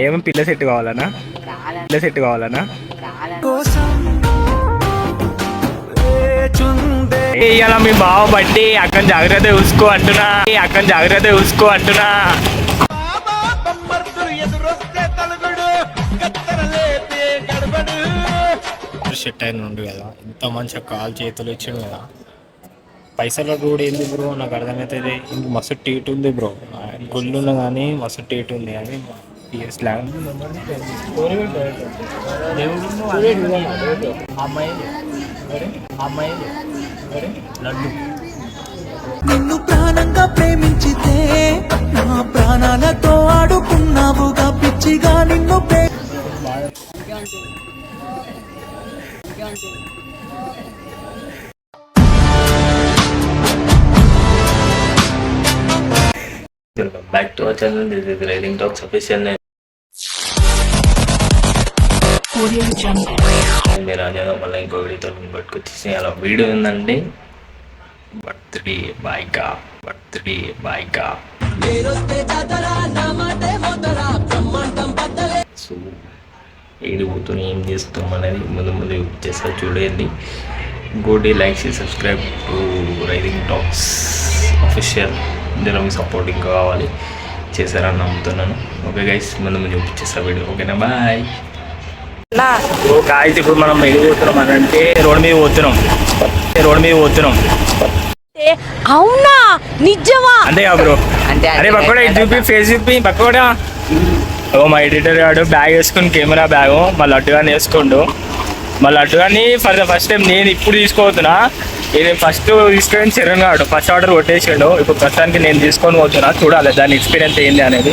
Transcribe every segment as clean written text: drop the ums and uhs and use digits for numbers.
ఏమో పిల్ల సెట్ కావాలనా? పిల్ల సెట్ కావాలనా? ఇవాళ మీ బావ బట్టి అక్కడ జాగ్రత్త చూసుకో అంటున్నా, అక్కడ జాగ్రత్త చూసుకో అంటున్నా. సెట్ అయిన ఉండు కదా, ఇంత మంచిగా కాల్ చేతులు ఇచ్చాడు కదా. పైసలు కూడా ఏంది బ్రో నాకు అర్థమవుతుంది. ఇంక మస్తు టీట్ ఉంది బ్రో, గుళ్ళు కానీ మస్తు టీట్ ఉంది. అని స్లాంగ్ అమ్మాయి లడ్డు నిన్ను ప్రాణంగా ప్రేమించితే నా ప్రాణాలతో ఆడుకున్నావుగా పిచ్చిగా నిన్ను Welcome back to our channel. This is Riding Talks official name. నేను రాజాగా మళ్ళీ ఇంకో వీడియోతో పట్టుకొచ్చేసి అలా వీడియో ఉందండి. బర్త్డే బాయ్గా సో ఏడిపోతున్నా ఏం చేస్తాం అనేది ముందు చేస్తా చూడండి. గోడి లైక్ చేసి subscribe to riding talks official. ఇందులో మీ సపోర్ట్ ఇంకా కావాలి, చేశారని నమ్ముతున్నాను. ఓకే గైస్, ముందు చూపించేస్తా వీడియో. ఓకేనా, బాయ్. గాయస్ ఇప్పుడు మనం వెళ్ళిపోతున్నాం అని అంటే రోడ్ మీద పోతున్నాం. అవునా, నిజమా? అంతే బ్రో. అరే పక్కోడా చూపి, ఫేస్ చూపి పక్కోడా. ఓ మా ఎడిటర్ గాడు బ్యాగ్ వేసుకుని, కెమెరా బ్యాగ్ మళ్ళీ అడ్డుగానే వేసుకోండు. మళ్ళీ అడ్డుగాని ఫర్ ద ఫస్ట్ టైం నేను ఇప్పుడు తీసుకోబోతున్నా. ఇది ఫస్ట్ తీసుకొని చరణ్ గాడు ఫస్ట్ ఆర్డర్ కొట్టేసాడు. ఇప్పుడు ప్రస్తుతానికి నేను తీసుకొని పోతున్నా, చూడాలి దాని ఎక్స్పీరియన్స్ ఏంది అనేది.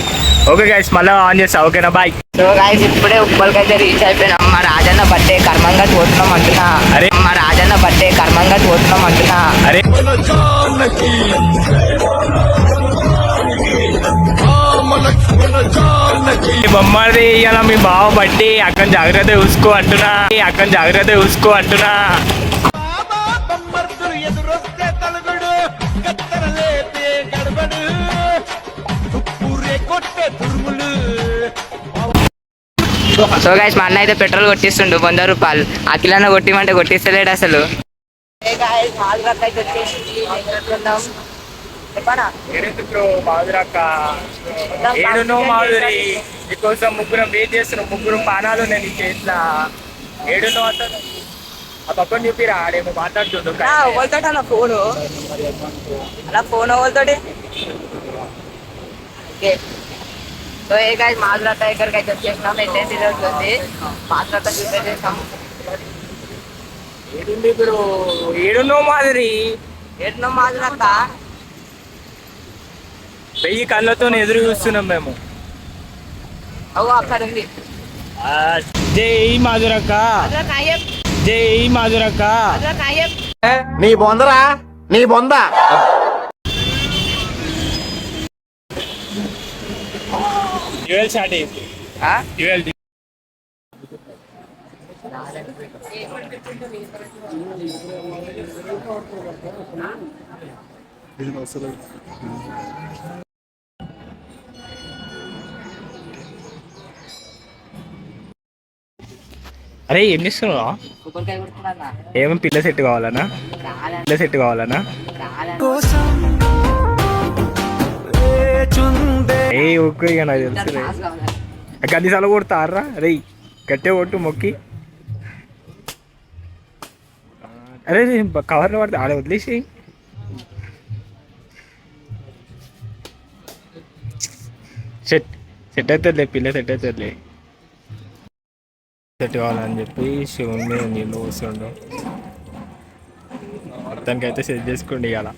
ఓకే గైస్, మళ్ళీ ఆన్ చేస్తా. ఓకేనా, బాయ్. సో గైస్ ఇప్పుడే ఉప్పల్కైతే రీచ్ అయిపోయినాం. మా రాజన్న బర్త్డే కర్మంగా చూస్తున్నాం అంటున్నా. అరే మా రాజన్న బర్త్డే కర్మంగా చూస్తున్నాం అంటున్నా. అరే బొమ్మది ఇవాళ మీ బావ బట్టి అక్కడ జాగ్రత్త చూసుకో అంటున్నా. సో గైస్ మా అన్న అయితే పెట్రోల్ కొట్టిస్తుండు 100 రూపాయలు. అఖిలన్న కొట్టిమంటే కొట్టిస్తలేడు అసలు. మీకోసం ముగ్గురం వెయిట్ చేస్తున్నాం. ముగ్గురు పానాలు నేను చేసిన. ఏడునో అసలు ఆ పక్కన చూపిరా, ఆడేమో మాట్లాడుతుండు. ఫోన్ అలా ఫోన్ ఎవరితోటి. సో ఏ గాయస్ మాధురత దగ్గరికి అయితే వచ్చేసినాం. ఎన్ఎస్సీ రోజు ఉంది, మాధురత చూపేసేసాం. ఏడునో మాదిరి మాధురత 1000 కళ్ళతో ఎదురు చూస్తున్నాం మేము. అవు అక్కడ ఉంది. జై మాధురక్క, జై మాధురక్క. నీ బొందరా నీ బొంద. స్టార్ట్ అయింది. అరే ఏం చేస్తున్నావా? ఏమో పిల్ల సెట్ కావాలనా? ఏ ఓకే, ఇక నాకు తెలుసు. కనీసాలు కొడతారా రే, గట్టే కొట్టు మొక్కి. అరే కవర్లో పడితే ఆడ వదిలేసి. సెట్ అవుతుంది, పిల్ల సెట్ అవుతుంది. సెట్ కావాలని చెప్పి శివుని మీద నీళ్ళు పోస్తుండు. మొత్తానికి అయితే సెట్ చేసుకోండి. ఇవాళ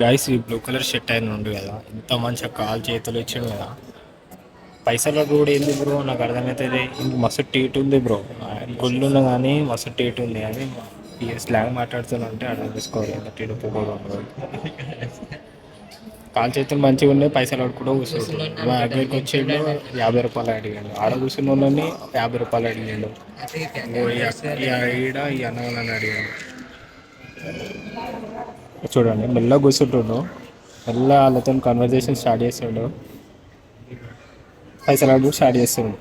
గైస్ ఈ బ్లూ కలర్ షర్ట్ అయిన ఉండు కదా, ఇంత మంచిగా కాల్ చేతులు ఇచ్చాడు కదా. పైసలు కూడా ఏంది బ్రో నాకు అర్థమవుతుంది. ఇంక మస్తు టీట్ ఉంది బ్రో, గుళ్ళు కానీ మస్తు టీట్ ఉంది. అని స్లాంగ్ మాట్లాడుతుంటే అర్థం చేసుకోవాలి. ఎంత టీటు పోకూడదు. కాల్ చేతులు మంచిగా ఉన్నాయి, పైసలు అడుగుకుంటూ కూర్చుంటాడు. మా దగ్గరికి వచ్చేడు 50 రూపాయలు అడిగాడు. ఆడ కూర్చున్న వాళ్ళని 50 రూపాయలు అడిగాడు. ఈడ ఈ అన్న వాళ్ళని అడిగాడు. చూడండి మెల్లగా కూర్చుంటుండు, మెల్లగా వాళ్ళతో కన్వర్జేషన్ స్టార్ట్ చేస్తాడు. పైసలు అడుగు స్టార్ట్ చేస్తున్నాం.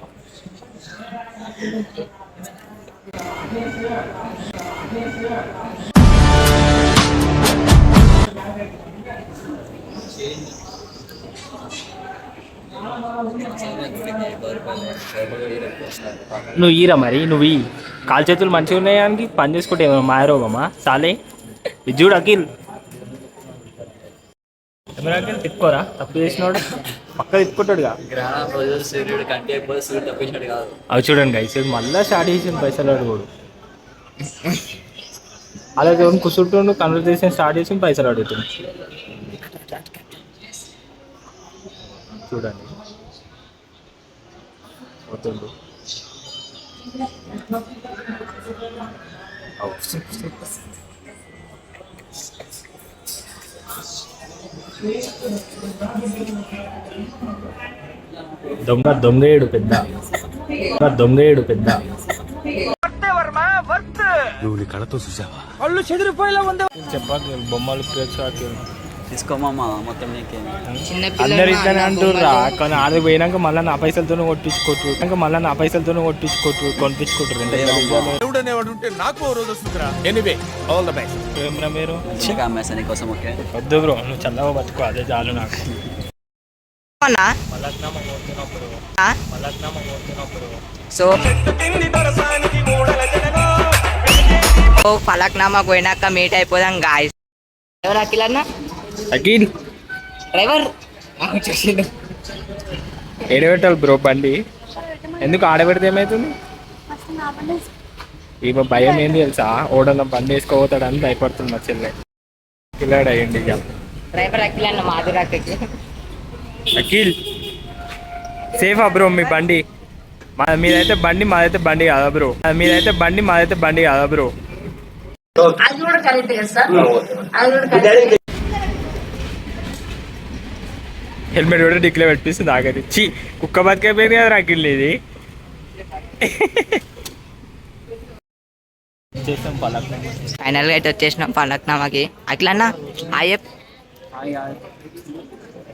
నువ్వు ఈరా మరి నువ్వు ఈ కాలు చేతులు మంచిగా ఉన్నాయానికి పని చేసుకుంటే ఏమో మాయరోగమా సాలే. ఇది చూడు అఖిల్, ఏమైనా అఖిల్ తిప్పుకోరా, తప్పు చేసినాడు పక్క తిప్పుకుంటాడుగా. అవి చూడండి గైస్, మళ్ళీ స్టార్ట్ చేసిన పైసలు అడుగుడు. అలాగే కుసుంటుండు కన్వర్సేషన్ స్టార్ట్ చేసి పైసలు అడుగుతుంది. చూడండి పోతుండు. దొంగేడు పెద్ద నువ్వు నీ కళతో చూసావా? చెప్పాలి బొమ్మలు ప్రేక్షకులు తీసుకోమమ్మా మొత్తం నీకే. అందరు ఇట్లనే అంటుర్రా, కానీ ఆడికి పోయినాక మళ్ళీ నా పైసలతోనే కొట్టించుకోవచ్చు, కొనిపించుకుంటారు. ఏమరా మీరు అమ్మేసా నీకోసం. ఓకే వద్దు బ్రో, నువ్వు చల్లగా బతుకో, అదే చాలు నాకు. సో ఫలక్నామా పోయినాక మీట్ అయిపోదాం గాయస్. ఎవరు అఖిల్ అన్న? అఖిల్ డ్రైవర్ ఏడబెట్టాలి బ్రో బండి, ఎందుకు ఆడబెడితే ఏమవుతుంది? ఇవ భయం ఏంది తెలుసా, ఓడన్న బండి వేసుకోపోతాడని భయపడుతుంది మా చెల్లె. పిల్లాడు అయ్యండి ఇక. డ్రైవర్ అఖిల్ అన్న, మాధుర్ అఖిల్. అఖిల్ సేఫా బ్రో మీ బండి? మీదైతే బండి, మాదైతే బండి కాదా బ్రో? మాదైతే బండి కాదా బ్రో? హెల్మెట్ కూడా డిక్లేర్ పెట్టిస్తుంది. ఆగది చీ, కుక్క బతికైపోయింది కదా అఖిల్ ఇది. ఫైనల్ గా అయితే వచ్చేసినాం ఫలక్నామాకి. అఖిల్ అన్న హాయ్.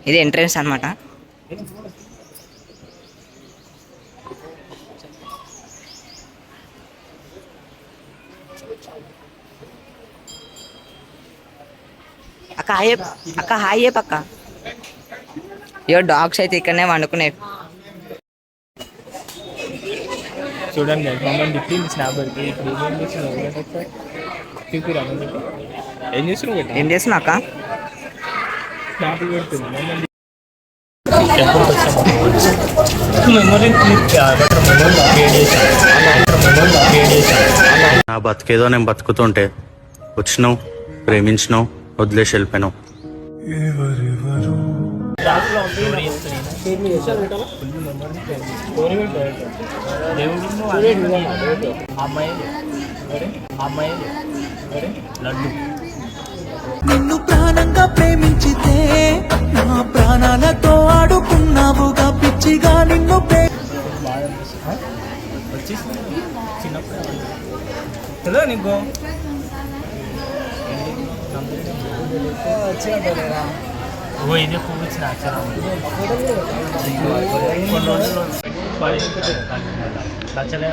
ఇది ఎంట్రన్స్ అనమాట. అక్క హాయ్ పక్క. ఇయో డాగ్స్ అయితే ఇక్కడనే వండుకునేవి. చూడండి మమ్మల్ని తిప్పింది స్నాప్ పెడితే. ఇప్పుడు ఏం చేస్తున్నావు? ఏం చేస్తున్నావు? ఏం చేస్తున్నా అక్క? స్నాప్ పెడుతుంది మమ్మల్ని. నా బతికేదో నేను బతుకుతుంటే వచ్చినావు, ప్రేమించినావు, వదిలేసి వెళ్ళిపోయినావు. నిన్ను ప్రాణంగా ప్రేమించితే నా ప్రాణాలతో ఆడుకున్నావుగా పిచ్చిగా నిన్ను తెలియదు నీకు? ఓ ఇదే పువ్వు ఇచ్చిన అక్షరం నచ్చలే.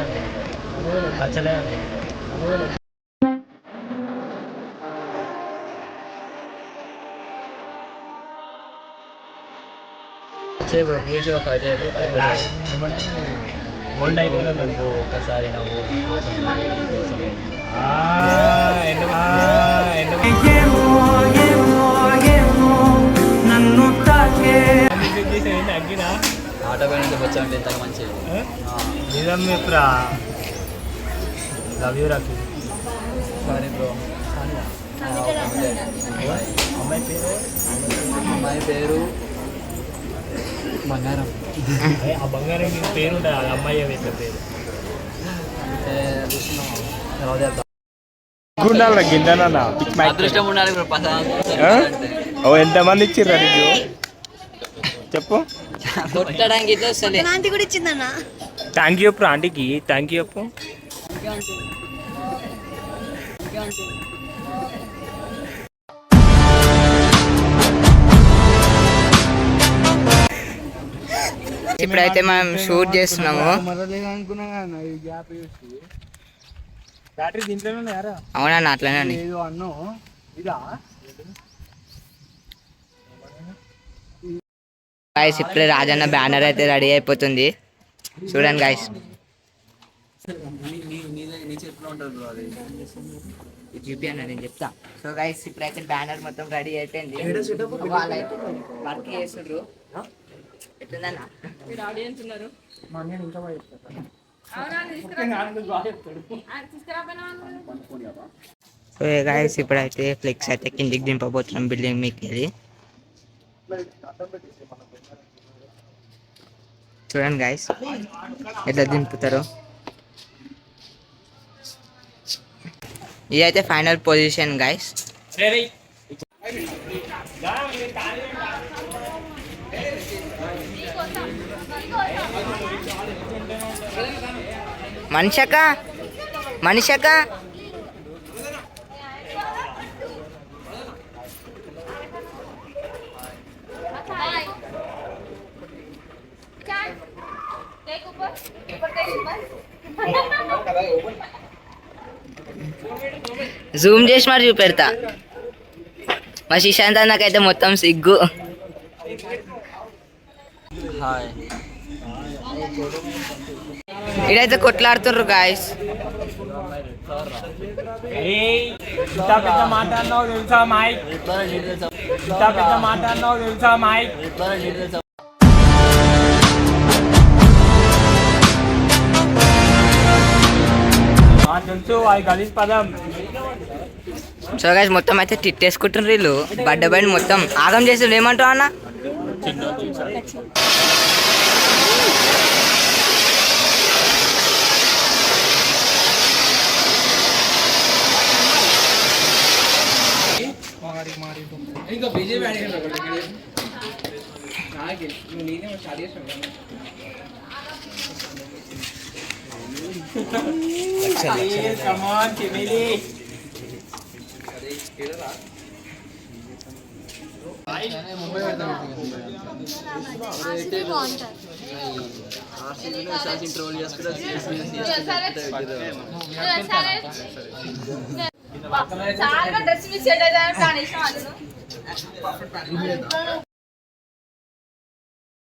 ఓల్డ్ అయిపోయినా నువ్వు ఒకసారి ఆటో పై నుంచి వచ్చామంటే ఇంతగా మంచిది. నిజం చెప్పురా. Love you Rocky. Sorry bro. అమ్మాయి పేరు బంగారం. ఆ బంగారం పేరు ఉంటుంది, అది అమ్మాయి యొక్క పేరు. అదృష్టం ఉండాలి బ్రో. ఓ ఎంతమంది ఇచ్చిర్రా నీకు చెప్పు? కొట్టడానికి కూడా ఇచ్చిందన్న. థ్యాంక్ యూ చెప్పు ఆంటీకి, థ్యాంక్ యూ చెప్పు. ఇప్పుడైతే మనం షూట్ చేస్తున్నాము. బ్యాటరీ దీంట్లోనే ఉన్నాయారా? అవునన్నా అట్లనే ఉంది. గాయస్ ఇప్పుడే రాజన్న బ్యానర్ అయితే రెడీ అయిపోతుంది చూడండి గాయస్. నీ చేతిలో ఉంటుంది బ్రో అది. చూపి అన్న నేను చెప్తా. సో గైస్ ఇప్పుడైతే బ్యానర్ మొత్తం రెడీ అయిపోయింది. వాళ్ళైతే వర్క్ చేస్తుండ్రు. ఎట్లుందన్న మీరు ఆడియన్స్ ఉన్నారు. సో గైస్ ఇప్పుడైతే ఫ్లెక్స్ అయితే కిందికి దింపబోతున్నాం బిల్డింగ్ మీకు వెళ్ళి. చూడండి గైస్ ఎట్లా దింపుతారు. ఇదైతే ఫైనల్ పొజిషన్ గైస్. మనిషక జూమ్ చేసి మరి చూపెడతా. మా శిశాంత్ నాకైతే మొత్తం సిగ్గు. హాయ్. ఇదైతే కొట్లాడుతుర్రు గాయస్. మాట్లాడినావు తెలుసా మైక్? మాట్లాడినావు తెలుసా మైక్? తెలుసు అది కలిసి పదం. సో గైస్ మొత్తం అయితే తిట్టేసుకుంటున్నారు వీళ్ళు. బడ్డ బండి మొత్తం ఆగం చేసి ఏమంటావు అన్న? ఇంట్రోల్ చేసుకుంటే చాలా డ్రెస్ మిస్ చేయలేదు.